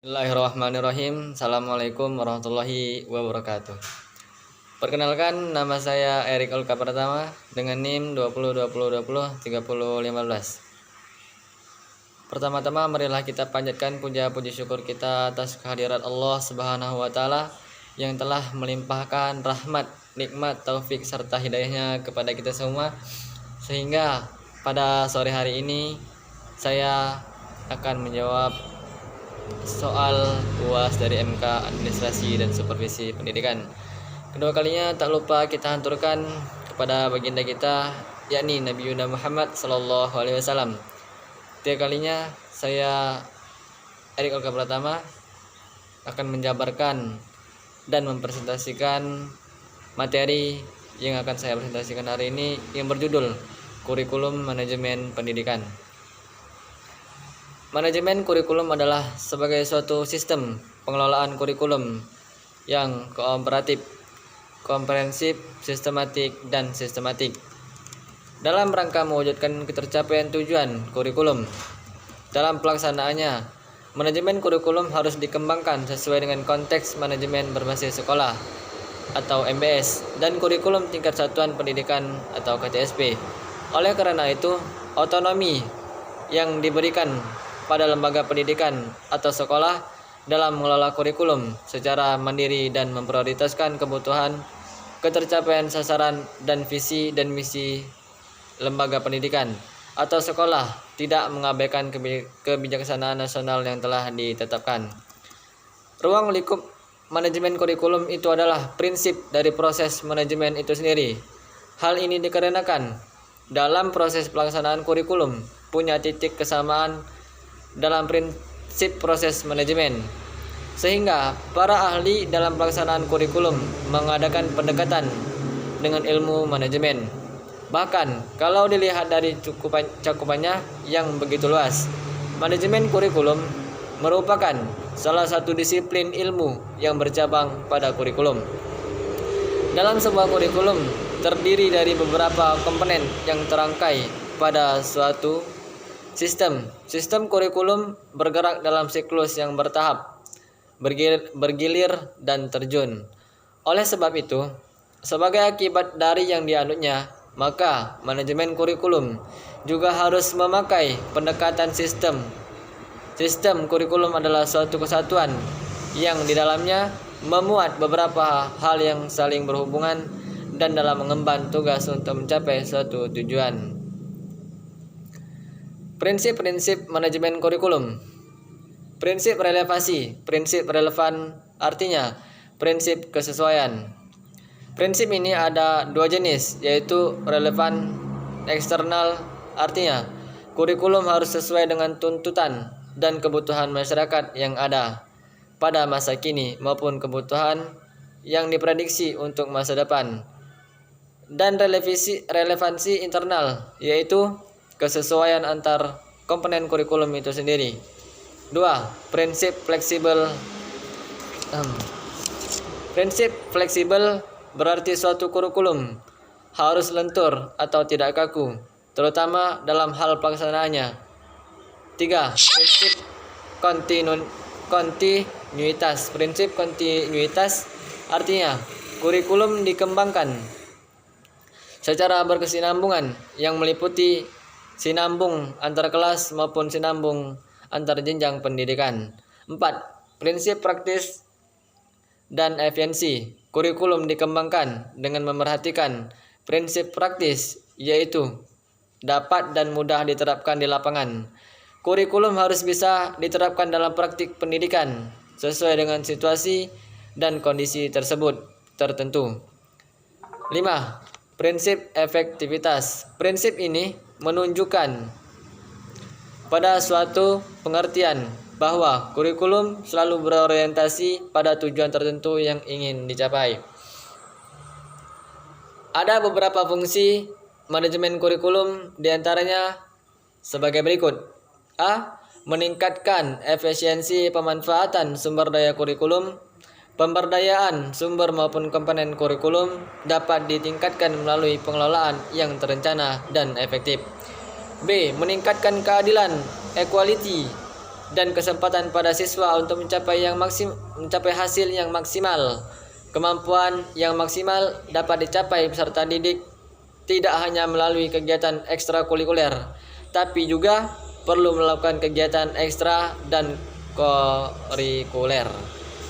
Bismillahirrahmanirrahim. Assalamualaikum warahmatullahi wabarakatuh. Perkenalkan, nama saya Erik Olka Pratama dengan NIM 2020203015. Pertama-tama marilah kita panjatkan puja puji syukur kita atas kehadirat Allah Subhanahu wa taala yang telah melimpahkan rahmat, nikmat, taufik serta hidayahnya kepada kita semua, sehingga pada sore hari ini saya akan menjawab soal UAS dari MK Administrasi dan Supervisi Pendidikan. Kedua kalinya tak lupa kita hanturkan kepada baginda kita, yakni Nabi Muhammad Sallallahu Alaihi Wasallam. Tiga kalinya saya Erik Olka Pratama akan menjabarkan dan mempresentasikan materi yang akan saya presentasikan hari ini yang berjudul Kurikulum Manajemen Pendidikan. Manajemen kurikulum adalah sebagai suatu sistem pengelolaan kurikulum yang kooperatif, komprehensif, sistematik, dan sistematik dalam rangka mewujudkan ketercapaian tujuan kurikulum. Dalam pelaksanaannya, manajemen kurikulum harus dikembangkan sesuai dengan konteks manajemen berbasis sekolah atau MBS dan kurikulum tingkat satuan pendidikan atau KTSP. Oleh karena itu, otonomi yang diberikan pada lembaga pendidikan atau sekolah dalam mengelola kurikulum secara mandiri dan memprioritaskan kebutuhan, ketercapaian sasaran, dan visi dan misi lembaga pendidikan atau sekolah, tidak mengabaikan kebijaksanaan nasional yang telah ditetapkan. Ruang lingkup manajemen kurikulum itu adalah prinsip dari proses manajemen itu sendiri. Hal ini dikarenakan dalam proses pelaksanaan kurikulum punya titik kesamaan dalam prinsip proses manajemen, sehingga para ahli dalam pelaksanaan kurikulum mengadakan pendekatan dengan ilmu manajemen. Bahkan kalau dilihat dari cakupannya yang begitu luas, manajemen kurikulum merupakan salah satu disiplin ilmu yang bercabang pada kurikulum. Dalam sebuah kurikulum terdiri dari beberapa komponen yang terangkai pada suatu sistem. Sistem kurikulum bergerak dalam siklus yang bertahap, bergilir dan terjun. Oleh sebab itu, sebagai akibat dari yang dianutnya, maka manajemen kurikulum juga harus memakai pendekatan sistem. Sistem kurikulum adalah suatu kesatuan yang di dalamnya memuat beberapa hal yang saling berhubungan dan dalam mengemban tugas untuk mencapai suatu tujuan. Prinsip-prinsip manajemen kurikulum. Prinsip relevansi. Prinsip relevan artinya prinsip kesesuaian. Prinsip ini ada dua jenis, yaitu relevan eksternal, artinya kurikulum harus sesuai dengan tuntutan dan kebutuhan masyarakat yang ada pada masa kini maupun kebutuhan yang diprediksi untuk masa depan. Dan relevansi internal, yaitu kesesuaian antar komponen kurikulum itu sendiri. 2. Prinsip fleksibel. Prinsip fleksibel berarti suatu kurikulum harus lentur atau tidak kaku, terutama dalam hal pelaksanaannya. 3. Prinsip kontinuitas. Prinsip kontinuitas artinya kurikulum dikembangkan secara berkesinambungan yang meliputi sinambung antar kelas maupun sinambung antar jenjang pendidikan. 4. Prinsip praktis dan efisiensi. Kurikulum dikembangkan dengan memerhatikan prinsip praktis, yaitu dapat dan mudah diterapkan di lapangan. Kurikulum harus bisa diterapkan dalam praktik pendidikan sesuai dengan situasi dan kondisi tersebut tertentu. 5. Prinsip efektivitas. Prinsip ini menunjukkan pada suatu pengertian bahwa kurikulum selalu berorientasi pada tujuan tertentu yang ingin dicapai. Ada beberapa fungsi manajemen kurikulum, diantaranya sebagai berikut. A. Meningkatkan efisiensi pemanfaatan sumber daya kurikulum. Pemberdayaan sumber maupun komponen kurikulum dapat ditingkatkan melalui pengelolaan yang terencana dan efektif. B. Meningkatkan keadilan, equality, dan kesempatan pada siswa untuk mencapai hasil yang maksimal. Kemampuan yang maksimal dapat dicapai peserta didik tidak hanya melalui kegiatan ekstrakurikuler, tapi juga perlu melakukan kegiatan ekstra dan kurikuler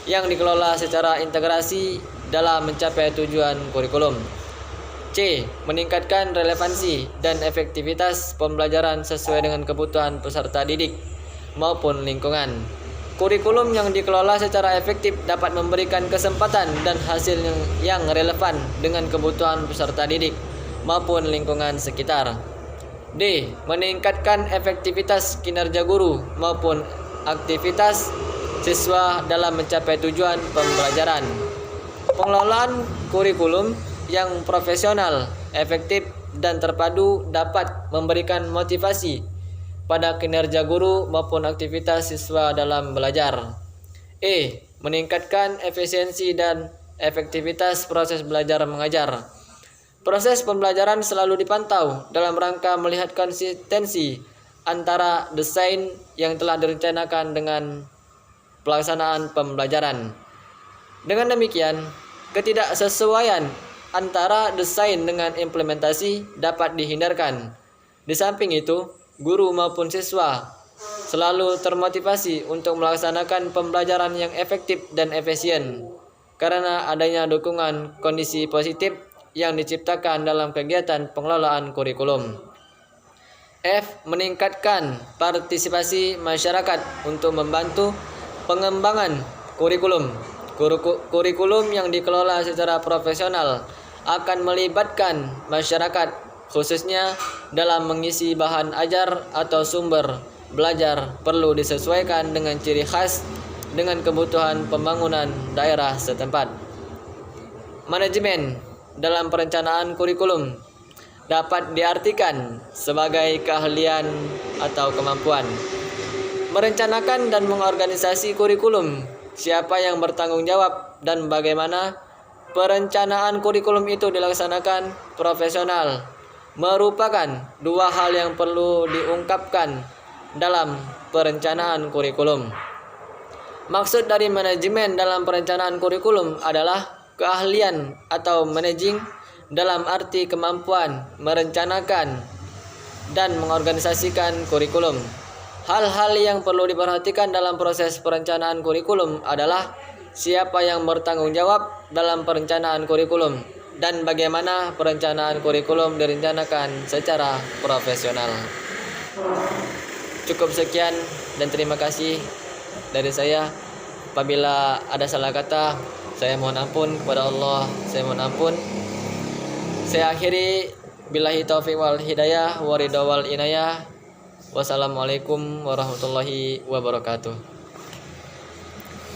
yang dikelola secara integrasi dalam mencapai tujuan kurikulum. C. Meningkatkan relevansi dan efektivitas pembelajaran sesuai dengan kebutuhan peserta didik maupun lingkungan. Kurikulum yang dikelola secara efektif dapat memberikan kesempatan dan hasil yang relevan dengan kebutuhan peserta didik maupun lingkungan sekitar. D. Meningkatkan efektivitas kinerja guru maupun aktivitas siswa dalam mencapai tujuan pembelajaran. Pengelolaan kurikulum yang profesional, efektif, dan terpadu dapat memberikan motivasi pada kinerja guru maupun aktivitas siswa dalam belajar. E. Meningkatkan efisiensi dan efektivitas proses belajar mengajar. Proses pembelajaran selalu dipantau dalam rangka melihat konsistensi antara desain yang telah direncanakan dengan pelaksanaan pembelajaran. Dengan demikian, ketidaksesuaian antara desain dengan implementasi dapat dihindarkan. Di samping itu, guru maupun siswa selalu termotivasi untuk melaksanakan pembelajaran yang efektif dan efisien karena adanya dukungan kondisi positif yang diciptakan dalam kegiatan pengelolaan kurikulum. F. Meningkatkan partisipasi masyarakat untuk membantu pengembangan kurikulum. Kurikulum yang dikelola secara profesional akan melibatkan masyarakat, khususnya dalam mengisi bahan ajar atau sumber belajar perlu disesuaikan dengan ciri khas dengan kebutuhan pembangunan daerah setempat. Manajemen dalam perencanaan kurikulum dapat diartikan sebagai keahlian atau kemampuan merencanakan dan mengorganisasi kurikulum. Siapa yang bertanggung jawab dan bagaimana perencanaan kurikulum itu dilaksanakan profesional merupakan dua hal yang perlu diungkapkan dalam perencanaan kurikulum. Maksud dari manajemen dalam perencanaan kurikulum adalah keahlian atau managing dalam arti kemampuan merencanakan dan mengorganisasikan kurikulum. Hal-hal yang perlu diperhatikan dalam proses perencanaan kurikulum adalah siapa yang bertanggung jawab dalam perencanaan kurikulum dan bagaimana perencanaan kurikulum direncanakan secara profesional. Cukup sekian dan terima kasih dari saya. Apabila ada salah kata, saya mohon ampun kepada Allah, saya mohon ampun. Saya akhiri billahi taufiq wal hidayah wa ridha wal inayah. Wassalamualaikum warahmatullahi wabarakatuh.